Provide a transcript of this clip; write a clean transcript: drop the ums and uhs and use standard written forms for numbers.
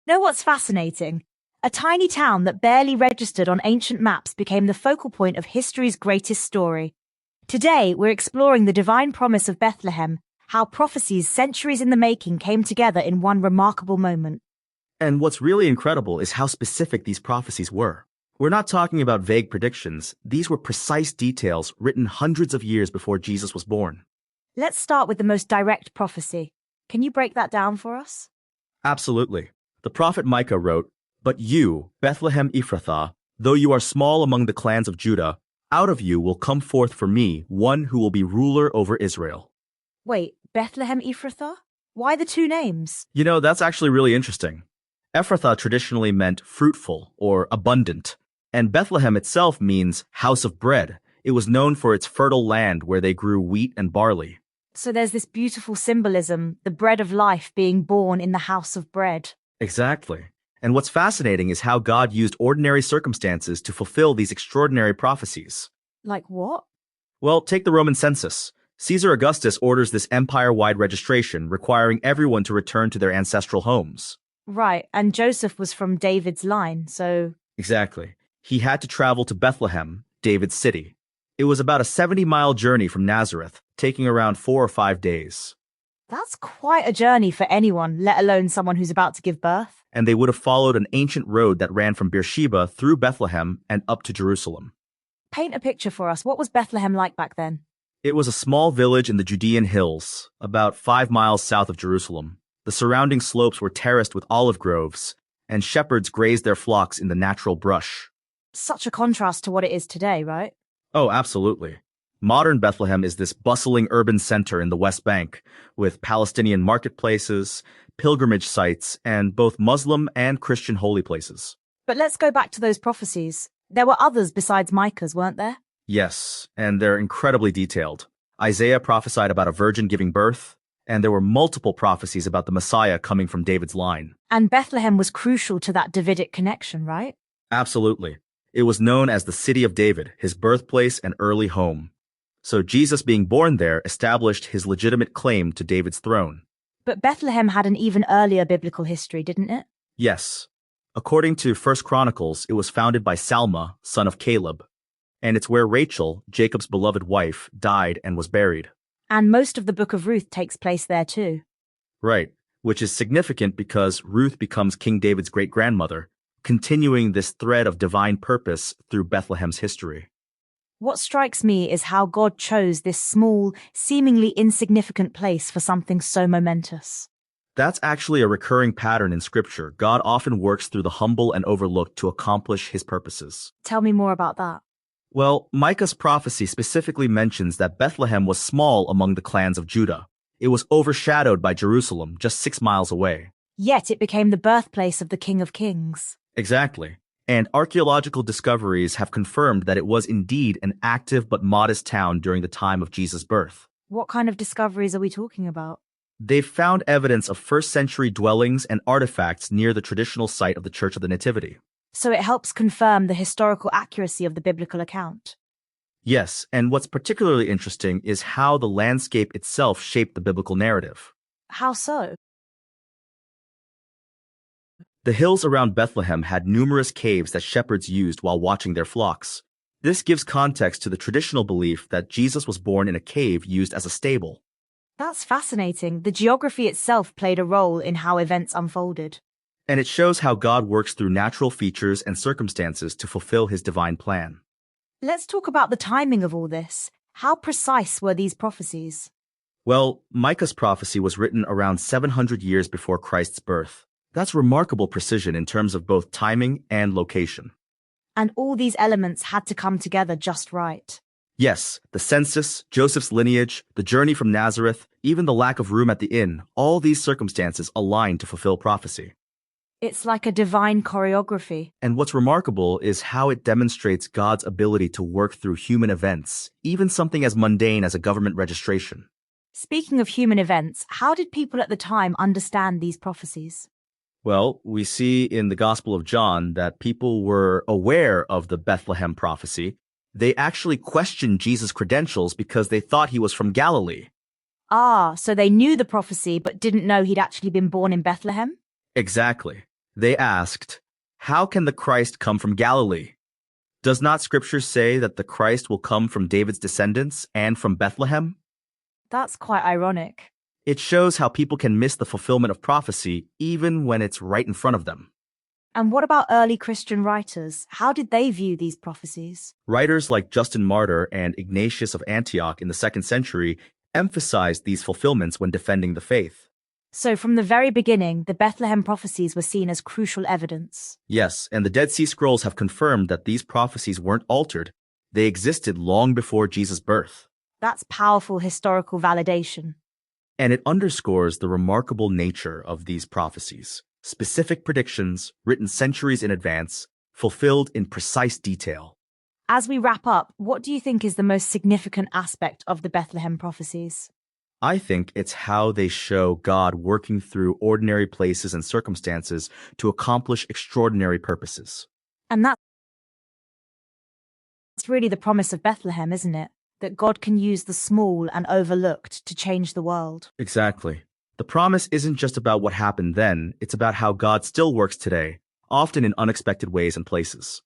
Know what's fascinating? A tiny town that barely registered on ancient maps became the focal point of history's greatest story. Today, we're exploring the divine promise of Bethlehem, how prophecies centuries in the making came together in one remarkable moment. And what's really incredible is how specific these prophecies were. We're not talking about vague predictions. These were precise details written hundreds of years before Jesus was born. Let's start with the most direct prophecy. Can you break that down for us? Absolutely. The prophet Micah wrote, "But you, Bethlehem Ephrathah, though you are small among the clans of Judah, out of you will come forth for me one who will be ruler over Israel." Wait, Bethlehem Ephrathah? Why the two names? That's actually really interesting. Ephrathah traditionally meant fruitful or abundant, and Bethlehem itself means house of bread. It was known for its fertile land where they grew wheat and barley. So there's this beautiful symbolism, the bread of life being born in the house of bread. Exactly. And what's fascinating is how God used ordinary circumstances to fulfill these extraordinary prophecies. Like what? Well, take the Roman census. Caesar Augustus orders this empire-wide registration requiring everyone to return to their ancestral homes. Right, and Joseph was from David's line, so... Exactly. He had to travel to Bethlehem, David's city. It was about a 70-mile journey from Nazareth, taking around 4 or 5 days. That's quite a journey for anyone, let alone someone who's about to give birth. And they would have followed an ancient road that ran from Beersheba through Bethlehem and up to Jerusalem. Paint a picture for us. What was Bethlehem like back then? It was a small village in the Judean hills, about 5 miles south of Jerusalem. The surrounding slopes were terraced with olive groves, and shepherds grazed their flocks in the natural brush. Such a contrast to what it is today, right? Oh, absolutely. Modern Bethlehem is this bustling urban center in the West Bank, with Palestinian marketplaces, pilgrimage sites, and both Muslim and Christian holy places. But let's go back to those prophecies. There were others besides Micah's, weren't there? Yes, and they're incredibly detailed. Isaiah prophesied about a virgin giving birth, and there were multiple prophecies about the Messiah coming from David's line. And Bethlehem was crucial to that Davidic connection, right? Absolutely. It was known as the City of David, his birthplace and early home. So Jesus being born there established his legitimate claim to David's throne. But Bethlehem had an even earlier biblical history, didn't it? Yes. According to 1 Chronicles, it was founded by Salma, son of Caleb. And it's where Rachel, Jacob's beloved wife, died and was buried. And most of the book of Ruth takes place there too. Right, which is significant because Ruth becomes King David's great-grandmother, continuing this thread of divine purpose through Bethlehem's history. What strikes me is how God chose this small, seemingly insignificant place for something so momentous. That's actually a recurring pattern in Scripture. God often works through the humble and overlooked to accomplish his purposes. Tell me more about that. Well, Micah's prophecy specifically mentions that Bethlehem was small among the clans of Judah. It was overshadowed by Jerusalem, just 6 miles away. Yet it became the birthplace of the King of Kings. Exactly. And archaeological discoveries have confirmed that it was indeed an active but modest town during the time of Jesus' birth. What kind of discoveries are we talking about? They've found evidence of first-century dwellings and artifacts near the traditional site of the Church of the Nativity. So it helps confirm the historical accuracy of the biblical account. Yes, and what's particularly interesting is how the landscape itself shaped the biblical narrative. How so? The hills around Bethlehem had numerous caves that shepherds used while watching their flocks. This gives context to the traditional belief that Jesus was born in a cave used as a stable. That's fascinating. The geography itself played a role in how events unfolded. And it shows how God works through natural features and circumstances to fulfill his divine plan. Let's talk about the timing of all this. How precise were these prophecies? Well, Micah's prophecy was written around 700 years before Christ's birth. That's remarkable precision in terms of both timing and location. And all these elements had to come together just right. Yes, the census, Joseph's lineage, the journey from Nazareth, even the lack of room at the inn, all these circumstances aligned to fulfill prophecy. It's like a divine choreography. And what's remarkable is how it demonstrates God's ability to work through human events, even something as mundane as a government registration. Speaking of human events, how did people at the time understand these prophecies? Well, we see in the Gospel of John that people were aware of the Bethlehem prophecy. They actually questioned Jesus' credentials because they thought he was from Galilee. Ah, so they knew the prophecy but didn't know he'd actually been born in Bethlehem? Exactly. They asked, "How can the Christ come from Galilee? Does not Scripture say that the Christ will come from David's descendants and from Bethlehem?" That's quite ironic. It shows how people can miss the fulfillment of prophecy even when it's right in front of them. And what about early Christian writers? How did they view these prophecies? Writers like Justin Martyr and Ignatius of Antioch in the 2nd century emphasized these fulfillments when defending the faith. So from the very beginning, the Bethlehem prophecies were seen as crucial evidence. Yes, and the Dead Sea Scrolls have confirmed that these prophecies weren't altered. They existed long before Jesus' birth. That's powerful historical validation. And it underscores the remarkable nature of these prophecies. Specific predictions, written centuries in advance, fulfilled in precise detail. As we wrap up, what do you think is the most significant aspect of the Bethlehem prophecies? I think it's how they show God working through ordinary places and circumstances to accomplish extraordinary purposes. And that's really the promise of Bethlehem, isn't it? That God can use the small and overlooked to change the world. Exactly. The promise isn't just about what happened then, it's about how God still works today, often in unexpected ways and places.